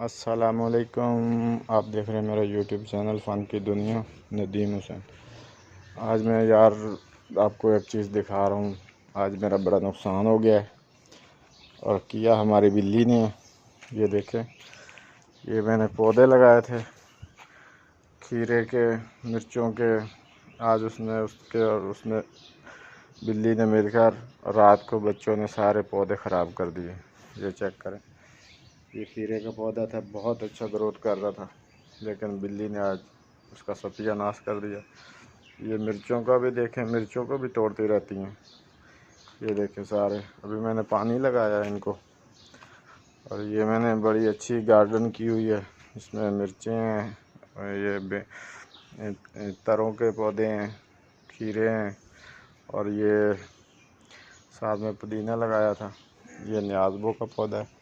अस्सलामुअलैकुम। आप देख रहे हैं मेरा यूट्यूब चैनल फ़न की दुनिया, नदीम हुसैन। आज मैं यार आपको एक चीज़ दिखा रहा हूँ। आज मेरा बड़ा नुकसान हो गया है और किया हमारी बिल्ली ने। ये देखें, ये मैंने पौधे लगाए थे खीरे के, मिर्चों के। आज उसने बिल्ली ने मिलकर रात को बच्चों ने सारे पौधे ख़राब कर दिए। ये चेक करें, ये खीरे का पौधा था, बहुत अच्छा ग्रोथ कर रहा था, लेकिन बिल्ली ने आज उसका सत्यानाश कर दिया। ये मिर्चों का भी देखें, मिर्चों को भी तोड़ती रहती हैं। ये देखें सारे, अभी मैंने पानी लगाया है इनको, और ये मैंने बड़ी अच्छी गार्डन की हुई है। इसमें मिर्चें हैं, ये तरों के पौधे हैं, खीरे हैं, और ये साथ में पुदीना लगाया था। ये न्याज़बो का पौधा है।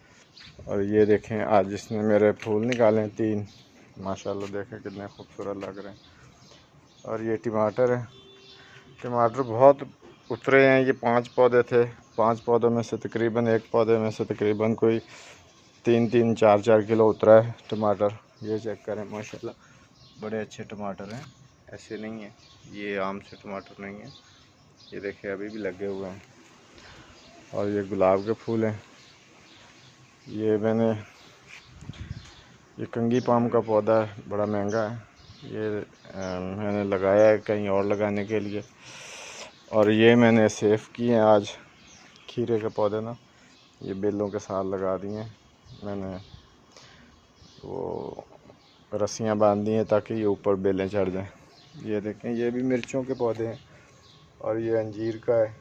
और ये देखें, आज इसने मेरे फूल निकाले 3, माशाल्लाह देखें कितने खूबसूरत लग रहे हैं। और ये टमाटर है, टमाटर बहुत उतरे हैं। ये 5 पौधे थे, 5 पौधों में से तकरीबन एक पौधे में से तकरीबन कोई 3-3, 4-4 किलो उतरा है टमाटर। ये चेक करें, माशाल्लाह बड़े अच्छे टमाटर हैं, ऐसे नहीं है ये आम से टमाटर नहीं है। ये देखें अभी भी लगे हुए हैं। और ये गुलाब के फूल हैं। ये कंगी पाम का पौधा है, बड़ा महंगा है। ये मैंने लगाया है कहीं और लगाने के लिए। और ये मैंने सेव किए हैं आज खीरे के पौधे ना, ये बेलों के साथ लगा दिए हैं मैंने। वो रस्सियाँ बांध दी हैं ताकि ये ऊपर बेलें चढ़ जाएं। ये देखें, ये भी मिर्चों के पौधे हैं, और ये अंजीर का है।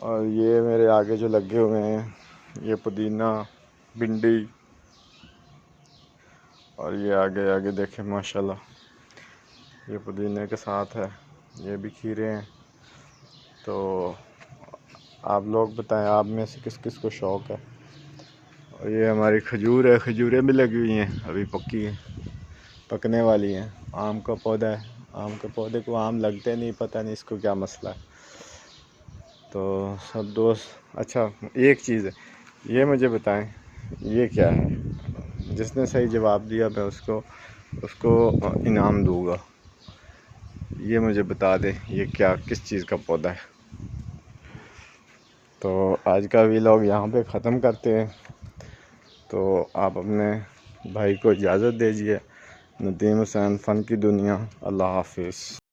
और ये मेरे आगे जो लगे हुए हैं, ये पुदीना, भिंडी, और ये आगे देखें माशाल्लाह ये पुदीने के साथ है। ये भी खीरे हैं। तो आप लोग बताएं, आप में से किस किस को शौक़ है। और ये हमारी खजूर है, खजूरें भी लगी हुई हैं, अभी पक्की हैं, पकने वाली हैं। आम का पौधा है, आम के पौधे को आम लगते नहीं, पता नहीं इसको क्या मसला है। तो सब दोस्त, अच्छा एक चीज़ है, ये मुझे बताएं ये क्या है। जिसने सही जवाब दिया मैं उसको इनाम दूंगा। ये मुझे बता दे ये क्या, किस चीज़ का पौधा है। तो आज का व्लॉग यहाँ पे ख़त्म करते हैं। तो आप अपने भाई को इजाज़त दीजिए। नदीम हुसैन, फ़न की दुनिया। अल्लाह हाफिज़।